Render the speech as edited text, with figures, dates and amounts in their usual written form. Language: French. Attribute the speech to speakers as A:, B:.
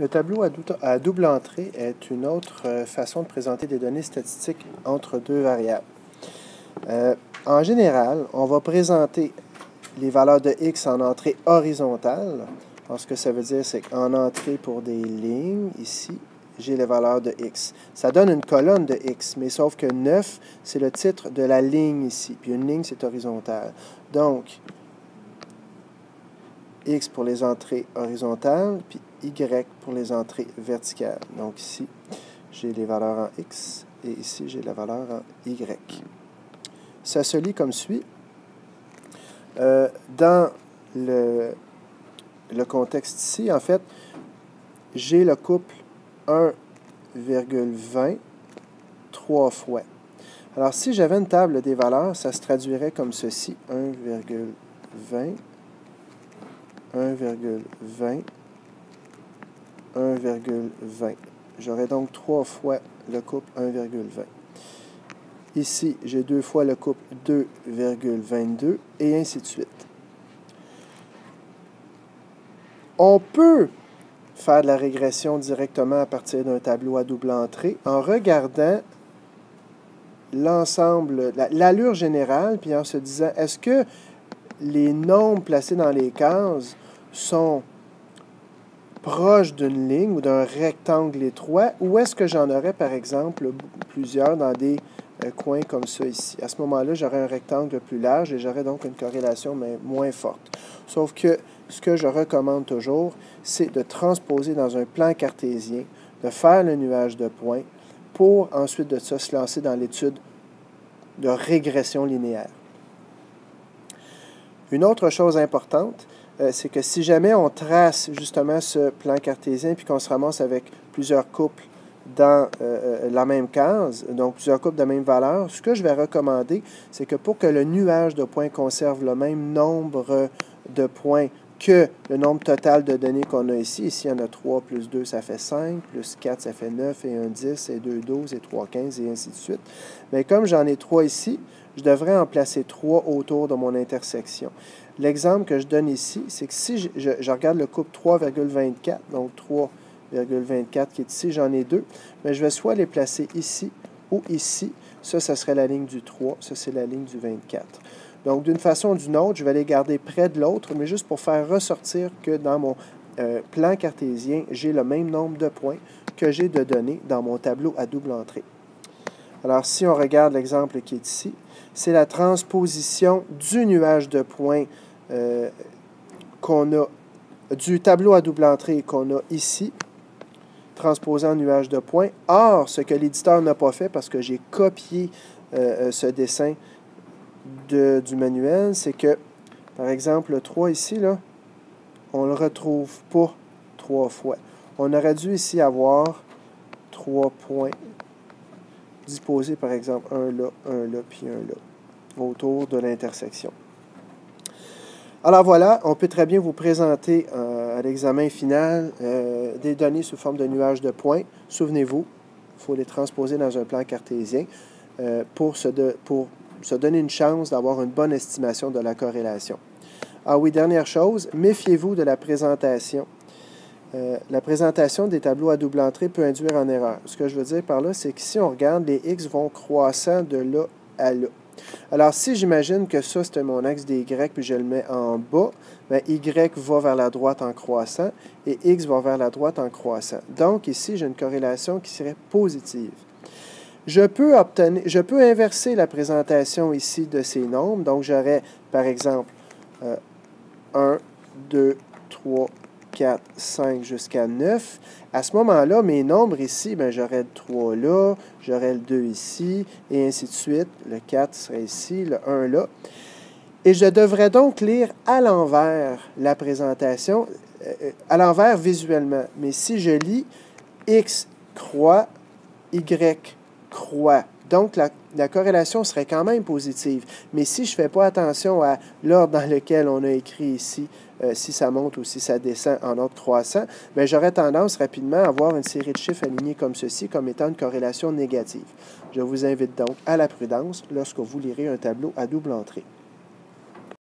A: Le tableau à double entrée est une autre façon de présenter des données statistiques entre deux variables. En général, on va présenter les valeurs de x en entrée horizontale. Alors, ce que ça veut dire, c'est qu'en entrée pour des lignes, ici, j'ai les valeurs de x. Ça donne une colonne de x, mais sauf que 9, c'est le titre de la ligne ici. Puis une ligne, c'est horizontal. Donc, x pour les entrées horizontales, puis y pour les entrées verticales. Donc ici, j'ai les valeurs en x, et ici, j'ai la valeur en y. Ça se lit comme suit. Dans le contexte ici, en fait, j'ai le couple 1,20 3 fois. Alors, si j'avais une table des valeurs, ça se traduirait comme ceci, 1,20, 1,20, 1,20. J'aurais donc 3 fois le couple 1,20. Ici, j'ai 2 fois le couple 2,22 et ainsi de suite. On peut faire de la régression directement à partir d'un tableau à double entrée en regardant l'ensemble, l'allure générale, puis en se disant, est-ce que les nombres placés dans les cases sont proches d'une ligne ou d'un rectangle étroit, ou est-ce que j'en aurais, par exemple, plusieurs dans des coins comme ça ici. À ce moment-là, j'aurais un rectangle plus large et j'aurais donc une corrélation mais moins forte. Sauf que ce que je recommande toujours, c'est de transposer dans un plan cartésien, de faire le nuage de points pour ensuite de ça se lancer dans l'étude de régression linéaire. Une autre chose importante, c'est que si jamais on trace justement ce plan cartésien puis qu'on se ramasse avec plusieurs couples dans la même case, donc plusieurs couples de même valeur, ce que je vais recommander, c'est que pour que le nuage de points conserve le même nombre de points que le nombre total de données qu'on a ici, il y en a 3 plus 2, ça fait 5, plus 4, ça fait 9, et 1, 10, et 2, 12, et 3, 15, et ainsi de suite. Mais comme j'en ai 3 ici, je devrais en placer 3 autour de mon intersection. L'exemple que je donne ici, c'est que si je regarde le couple 3,24, donc 3,24 qui est ici, j'en ai 2, mais je vais soit les placer ici ou ici. Ça serait la ligne du 3, ça, c'est la ligne du 24. Donc, d'une façon ou d'une autre, je vais les garder près de l'autre, mais juste pour faire ressortir que dans mon plan cartésien, j'ai le même nombre de points que j'ai de données dans mon tableau à double entrée. Alors, si on regarde l'exemple qui est ici, c'est la transposition du nuage de points qu'on a, du tableau à double entrée qu'on a ici, transposé en nuage de points. Or, ce que l'éditeur n'a pas fait, parce que j'ai copié ce dessin du manuel, c'est que, par exemple, le 3 ici, là, on ne le retrouve pas 3 fois. On aurait dû ici avoir 3 points disposés, par exemple, un là, puis un là, autour de l'intersection. Alors voilà, on peut très bien vous présenter à l'examen final des données sous forme de nuages de points. Souvenez-vous, il faut les transposer dans un plan cartésien pour se donner une chance d'avoir une bonne estimation de la corrélation. Ah oui, dernière chose, méfiez-vous de la présentation. La présentation des tableaux à double entrée peut induire en erreur. Ce que je veux dire par là, c'est que si on regarde, les x vont croissant de là à là. Alors, si j'imagine que ça, c'est mon axe des y, puis je le mets en bas, bien, y va vers la droite en croissant et x va vers la droite en croissant. Donc, ici, j'ai une corrélation qui serait positive. Je peux inverser la présentation ici de ces nombres. Donc, j'aurais, par exemple, 1, 2, 3, 4, 5 jusqu'à 9. À ce moment-là, mes nombres ici, ben, j'aurais le 3 là, j'aurais le 2 ici, et ainsi de suite. Le 4 serait ici, le 1 là. Et je devrais donc lire à l'envers la présentation, à l'envers visuellement. Mais si je lis x croît, y croît. Donc, la corrélation serait quand même positive. Mais si je ne fais pas attention à l'ordre dans lequel on a écrit ici, si ça monte ou si ça descend en ordre croissant, bien, j'aurais tendance rapidement à avoir une série de chiffres alignés comme ceci, comme étant une corrélation négative. Je vous invite donc à la prudence lorsque vous lirez un tableau à double entrée.